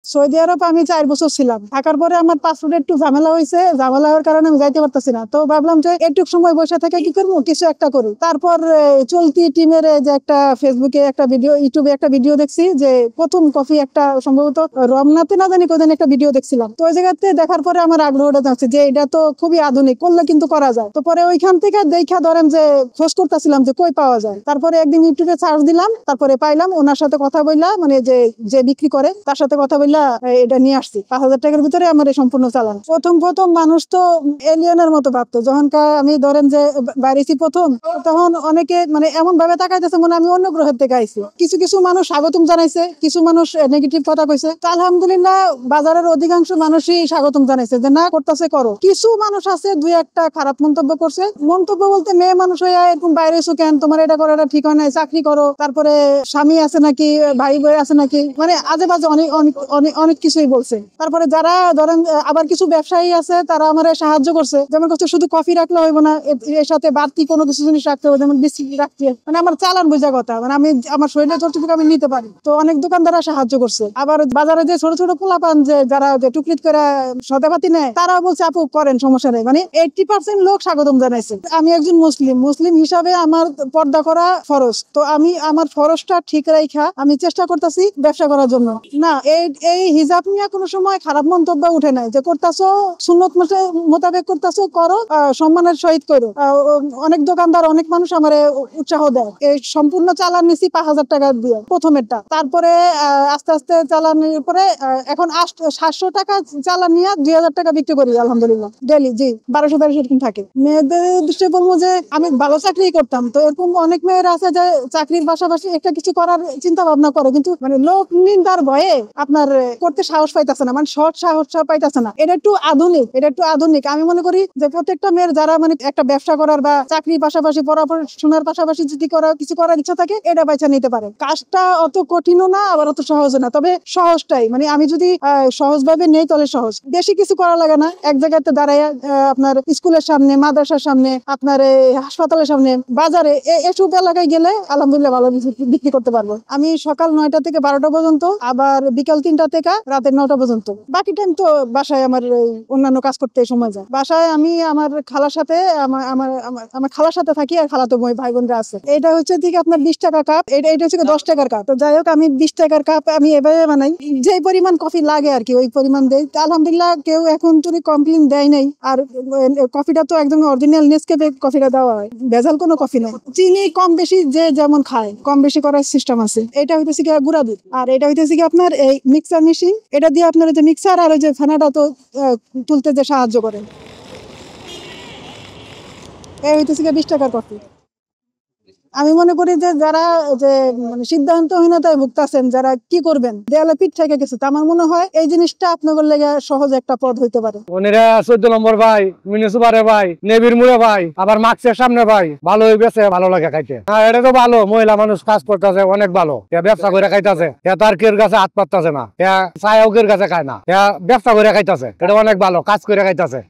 Saudi আরব আমি 4 বছর ছিলাম। থাকার পরে আমার পাসপোর্টে একটু ঝামেলা হয়েছে, ঝামেলা হওয়ার কারণে আমি যাইতে পারতেছি না। তো ভাবলাম যে একটু সময় বসে থেকে কি করবো, কিছু একটা করি। তারপর চলতি টিমের যে একটা ফেসবুকে একটা ভিডিও, ইউটিউবে একটা ভিডিও দেখছি যে প্রথম কফি, একটা সম্ভবত রমনাতে না জানি কোদিন একটা ভিডিও দেখছিলাম। তো ওই জায়গাতে দেখার পরে আমার আগ্রহটা যাচ্ছে যে এটা তো খুবই আধুনিক, করলে কিন্তু করা যায়। তো পরে ওইখান থেকে দেখা ধরেন যে খোঁজ করতেছিলাম যে কই পাওয়া যায়। তারপরে একদিন ইউটিউবে সার্চ দিলাম, তারপরে পাইলাম। ওনার সাথে কথা বললাম, মানে যে বিক্রি করে তার সাথে কথা বললাম, এটা নিয়ে আসছি। 5,000 টাকার ভিতরে আমার এই সম্পূর্ণ চালান। প্রথম মানুষ তো এলিয়েনের মতো ভাবতো। যখন আমি ধরেন যে বাইরেছি প্রথম, তখন অনেকে মানে এমন ভাবে তাকাইতেছে মনে আমি অন্য গ্রহের থেকে আইছি। কিছু মানুষ স্বাগতম জানাইছে, কিছু মানুষ নেগেটিভ কথা কইছে। তো আলহামদুলিল্লাহ বাজারের অধিকাংশ মানুষই স্বাগতম জানাইছে যে না, করতেছে করো। কিছু মানুষ আছে দুই একটা খারাপ মন্তব্য করছে। মন্তব্য বলতে মেয়ে মানুষ হয়ে এরকম বাইরেছো কেন, তোমার এটা করো, এটা ঠিক হয় না, চাকরি করো, তারপরে স্বামী আছে নাকি, ভাই বোন আছে নাকি, মানে আজে বাজে অনেক কিছুই বলছে। তারপরে যারা ধরেন আবার কিছু ব্যবসায়ী আছে, তারা আমার সাহায্য করছে। যেমন করছে শুধু কফি রাখলে হইব না, এর সাথে বাড়তি কোনো কিছু জিনিস রাখতে হবে, যেমন বিস্কিট রাখতে, মানে আমার চালান বোঝা কথা, মানে আমি আমার শরীরে যতটুকু আমি নিতে পারি। তো অনেক দোকানদাররা সাহায্য করছে। আবার বাজারে যে ছোট ছোট পোলাপান যে যারা টুকরিট করে সদাপাতি নেয়, তারাও বলছে আপু করেন, সমস্যা নেই। মানে 80% লোক স্বাগতম জানাইছে। আমি একজন মুসলিম হিসাবে আমার পর্দা করা ফরজ। তো আমি আমার ফরজটা ঠিক রাখা আমি চেষ্টা করতেছি ব্যবসা করার জন্য। না, এই হিজাব নিয়ে কোনো সময় খারাপ মন্তব্য উঠে নাই যে করতেছো সুন্নত মোতাবেক করতেছো, করো, সম্মানের সহিত করো। অনেক দোকানদার, অনেক মানুষ আমার উৎসাহ দেয়। এই সম্পূর্ণ চালান নিছি 5,000 টাকা দিয়ে প্রথমেরটা। তারপরে আস্তে আস্তে চালানির পরে এখন 700 টাকা চালান নিয়ে 2,000 টাকা বিক্রি করি আলহামদুলিল্লাহ ডেলি। জি, 1200 এরকম থাকে। মেয়েদের দৃষ্টিতে বলবো যে আমি ভালো চাকরি করতাম। তো এরকম অনেক মেয়েরা আছে যে চাকরির পাশাপাশি একটা কিছু করার চিন্তা ভাবনা করে, কিন্তু মানে লোক নিন্দার ভয়ে আপনার করতে সাহস পাইতেছে না, মানে সৎ সাহস পাইতেছে না। এটা একটু আধুনিক। আমি মনে করি যে প্রত্যেকটা মেয়ের যারা মানে একটা ব্যবসা করার বা চাকরির পাশাপাশি পড়াশোনার পাশাপাশি যদি কিছু করার ইচ্ছা থাকে, এটা বাইচা নিতে পারে। কাজটা অত কঠিনও না, আবার অত সহজও না, তবে সহজটাই। মানে আমি যদি সহজ ভাবে নেই তাহলে সহজ। বেশি কিছু করা লাগে না, এক জায়গাতে দাঁড়ায় আপনার স্কুলের সামনে, মাদ্রাসার সামনে, আপনার হাসপাতালের সামনে, বাজারে, এসব এলাকায় গেলে আলহামদুলিল্লাহ ভালো বিক্রি করতে পারবো। আমি সকাল 9টা থেকে 12টা পর্যন্ত, আবার বিকাল 3টা থেকে রাতের 9টা পর্যন্ত। বাকি টাইম তো বাসায় আমার অন্যান্য কাজ করতে সময় যায়। বাসায় আমি আমার খালার সাথে আমার খালার সাথে থাকি, আর খালাতো ভাই বোনরা আছে। এটা হচ্ছে দিকে আপনার 20 টাকা কাপ, এটা হচ্ছে 10 টাকার কাপ। তো যাই হোক, আমি 20 টাকার কাপ আমি এভাবে বানাই, যে পরিমাণ কফি লাগে আর কি ওই পরিমাণ দেই। আলহামদুলিল্লাহ কেউ এখন যদি কমপ্লেন দেয় নাই। আর কফিটা তো একদম অরিজিনাল নেসক্যাফে কফিটা দেওয়া হয়, ভেজাল কোনো কফি নয়। চিনি কম বেশি যে যেমন খায়, কম বেশি করার সিস্টেম আছে। এটা হইতেছে কি গুঁড়া দুধ, আর এটা হইতেছে কি আপনার এই মিক্সার মেশিন। এটা দিয়ে আপনার যে মিক্সার আর ওই যে ফেনাটা তো তুলতে যে সাহায্য করে। এই হইতেছে কি 20 টাকার কফি। আমি মনে করি যে যারা যে মানে সিদ্ধান্তহীনতায় ভুগতেছেন, যারা কি করবেন দেয়ালে পিঠ থেকে গেছে, আমার মনে হয় এই জিনিসটা আপনাদের লেগে সহজ একটা পথ হইতে পারে। ওনারা 14 নম্বর ভাই, মিউনিসিপালে ভাই, নেভির মুড়ে ভাই, আবার মার্কসের সামনে ভাই, ভালো হইছে, ভালো লাগে খাইতে। হ্যাঁ, এটা তো ভালো, মহিলা মানুষ কাজ করতেছে, অনেক ভালো। ব্যবসা করে খাইতেছে, তার কের কাছে হাত পাততেছে না, চায়াও কের কাছে খায় না, ব্যবসা করে খাইতেছে, এটা অনেক ভালো, কাজ করে খাইতেছে।